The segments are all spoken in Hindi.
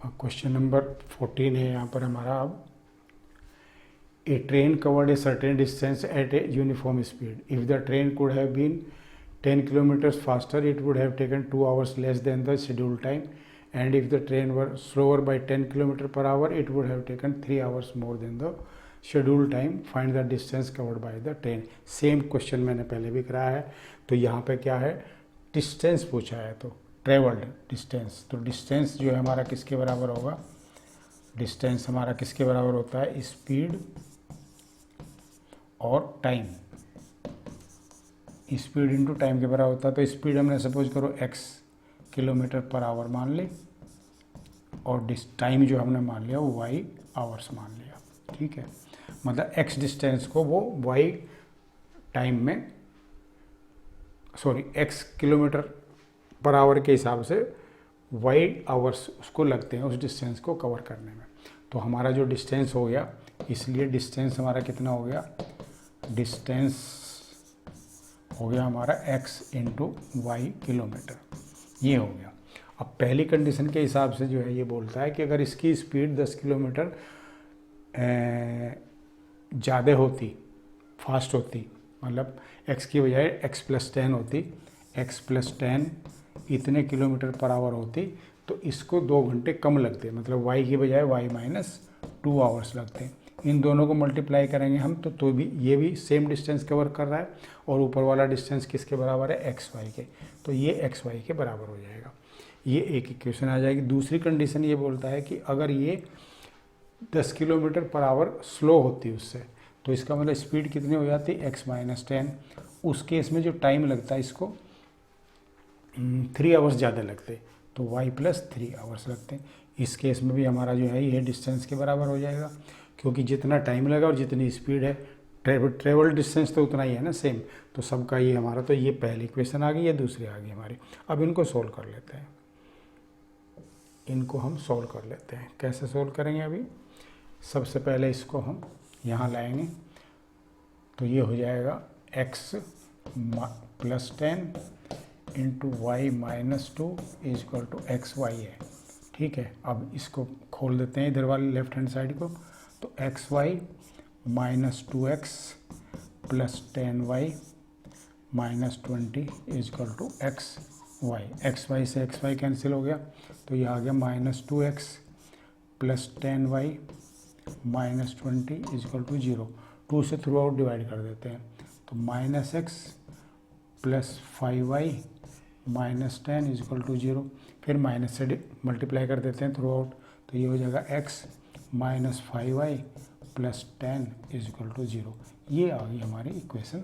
क्वेश्चन नंबर 14 है यहाँ पर हमारा। अब a train covered a certain distance at a uniform speed, if the train could have been 10 kilometers faster, it would have taken 2 hours less than the scheduled time, and if the train were slower by 10 kilometers per hour, it would have taken 3 hours more than the scheduled time. Find the distance covered by the train. Same question मैंने पहले भी कराया है। तो यहाँ पे क्या है, डिस्टेंस पूछा है, तो ट्रेवल्ड डिस्टेंस, तो डिस्टेंस जो है हमारा किसके बराबर होगा, डिस्टेंस हमारा किसके बराबर होता है, स्पीड और टाइम, स्पीड इंटू टाइम के बराबर होता है। तो स्पीड हमने सपोज करो x किलोमीटर पर आवर मान ली, और टाइम जो हमने मान लिया वो y आवर्स मान लिया, ठीक है। मतलब x डिस्टेंस को वो y टाइम में, sorry x kilometre per hour के हिसाब से y आवर्स उसको लगते हैं उस डिस्टेंस को कवर करने में। तो हमारा जो डिस्टेंस हो गया, इसलिए डिस्टेंस हमारा कितना हो गया, डिस्टेंस हो गया हमारा x इंटू वाई किलोमीटर, ये हो गया। अब पहली कंडीशन के हिसाब से जो है ये बोलता है कि अगर इसकी स्पीड 10 किलोमीटर ज़्यादा होती, फास्ट होती, मतलब x की बजाय x + 10 होती, x + 10 इतने किलोमीटर पर आवर होती, तो इसको 2 घंटे कम लगते, मतलब y की बजाय y - 2 आवर्स लगते। इन दोनों को मल्टीप्लाई करेंगे हम तो भी ये भी सेम डिस्टेंस कवर कर रहा है, और ऊपर वाला डिस्टेंस किसके बराबर है, एक्स वाई के, तो ये एक्स वाई के बराबर हो जाएगा। ये एक इक्वेशन आ जाएगी। दूसरी कंडीशन ये बोलता है कि अगर ये 10 किलोमीटर पर आवर स्लो होती उससे, तो इसका मतलब स्पीड कितनी हो जाती, x - 10। उस केस में जो टाइम लगता है इसको 3 आवर्स ज़्यादा लगते, तो y + 3 आवर्स लगते हैं। इस केस में भी हमारा जो है ये डिस्टेंस के बराबर हो जाएगा, क्योंकि जितना टाइम लगा और जितनी स्पीड है, ट्रेवल डिस्टेंस तो उतना ही है ना, सेम, तो सबका ये हमारा, तो ये पहली इक्वेशन आ गई, ये दूसरी आ गई हमारी। अब इनको सोल्व कर लेते हैं, इनको हम सोल्व कर लेते हैं। कैसे सोल्व करेंगे, अभी सबसे पहले इसको हम यहाँ लाएंगे, तो ये हो जाएगा x + 10 इंटू वाई - 2 = xy है, ठीक है। अब इसको खोल देते हैं इधर वाली लेफ्ट हैंड साइड को, तो xy - 2x + 10y - 20 = xy। xy से xy कैंसिल हो गया, तो ये आ गया -2x + 10y - 20 = 0। 2 से थ्रू आउट डिवाइड कर देते हैं, तो -x + 5y - 10 = 0। फिर माइनस से मल्टीप्लाई कर देते हैं थ्रू आउट, तो ये हो जाएगा x - 5y + 10 = 0। ये आ गई हमारी इक्वेशन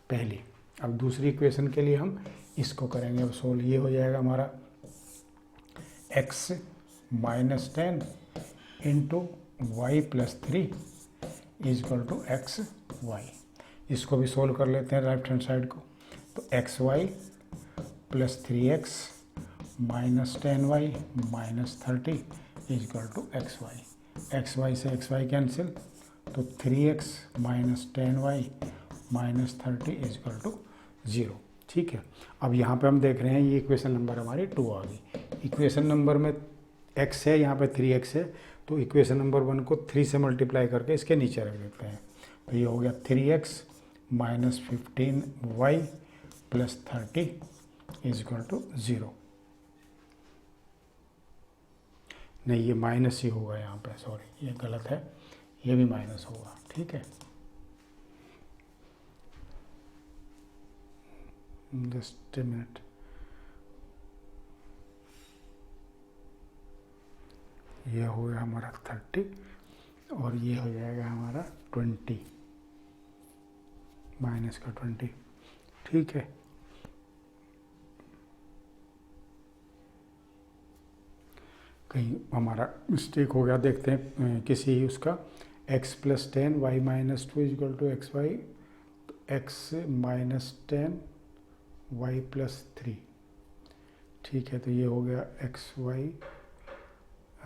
पहली। अब दूसरी इक्वेशन के लिए हम इसको करेंगे अब सोल्व। ये हो जाएगा हमारा x - 10 इंटू वाई + 3 = xy। इसको भी सोल्व कर लेते हैं राइट हैंड साइड को, तो xy + 3x - 10y - 30 = xy। xy से xy कैंसिल, तो 3x - 10y - 30 = 0, ठीक है। अब यहाँ पे हम देख रहे हैं ये इक्वेशन नंबर हमारी 2 आ गई। इक्वेशन नंबर में x है, यहाँ पे 3x है, तो इक्वेशन नंबर 1 को 3 से मल्टीप्लाई करके इसके नीचे रख देते हैं, तो ये हो गया 3x - 15y + 30 = 0। नहीं, ये माइनस ही होगा यहाँ पे, सॉरी ये गलत है, ये भी माइनस होगा, ठीक है। जस्ट ए मिनट, ये हो गया हमारा 30 और ये हो जाएगा हमारा 20 -20, ठीक है। कहीं हमारा मिस्टेक हो गया, देखते हैं किसी उसका x + 10 y - 2 = xy, x - 10 y + 3, ठीक है। तो ये हो गया xy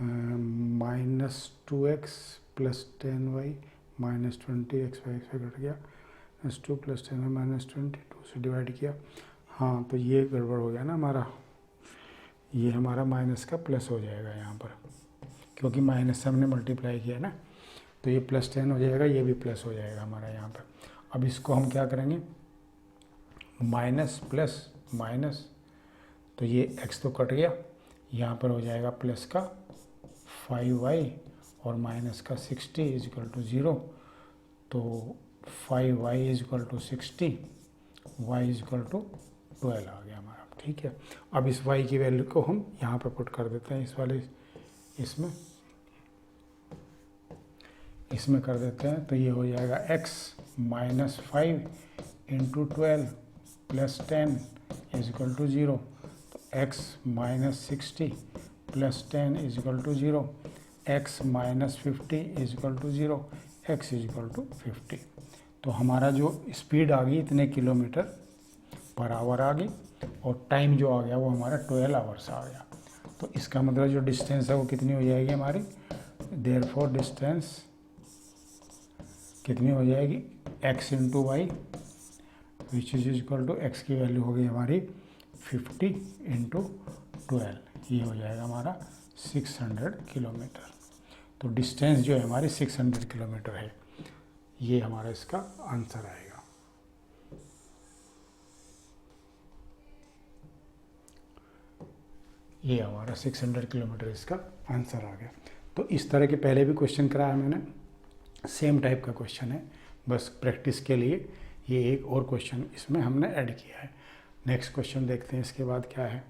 -2x + 10y - 20, xy cut गया, -2 + 10y - 20, 2 से डिवाइड किया, हाँ, तो ये गड़बड़ हो गया ना हमारा, ये हमारा माइनस का प्लस हो जाएगा यहाँ पर, क्योंकि माइनस से हमने मल्टीप्लाई किया ना, तो ये +10 हो जाएगा, ये भी प्लस हो जाएगा हमारा यहाँ पर। अब इसको हम क्या करेंगे, माइनस प्लस माइनस, तो ये x तो कट गया, यहाँ पर हो जाएगा प्लस का 5y और माइनस का 60 इजकल टू 0, तो 5y is equal to 60, y is equal to 12 आ गया हमारा। ठीक है, अब इस y की वैल्यू को हम यहाँ पर पुट कर देते हैं, इस वाले इसमें कर देते हैं, तो ये हो जाएगा x minus 5 into 12 plus 10 is equal to 0, तो x minus 60 plus 10 is equal to 0, x minus 50 is equal to 0, x is equal to 50। तो हमारा जो स्पीड आ गई इतने किलोमीटर पर आवर आ गई, और टाइम जो आ गया वो हमारा 12 आवर्स आ गया। तो इसका मतलब जो डिस्टेंस है वो कितनी हो जाएगी हमारी, देयरफॉर डिस्टेंस कितनी हो जाएगी, x into y which is equal to x की वैल्यू हो गई हमारी 50 इंटू 12, ये हो जाएगा हमारा 600 किलोमीटर। तो डिस्टेंस जो है हमारी 600 किलोमीटर है, ये हमारा इसका आंसर आएगा। ये हमारा 600 किलोमीटर इसका आंसर आ गया। तो इस तरह के पहले भी क्वेश्चन कराया मैंने, सेम टाइप का क्वेश्चन है, बस प्रैक्टिस के लिए ये एक और क्वेश्चन इसमें हमने ऐड किया है। नेक्स्ट क्वेश्चन देखते हैं इसके बाद क्या है।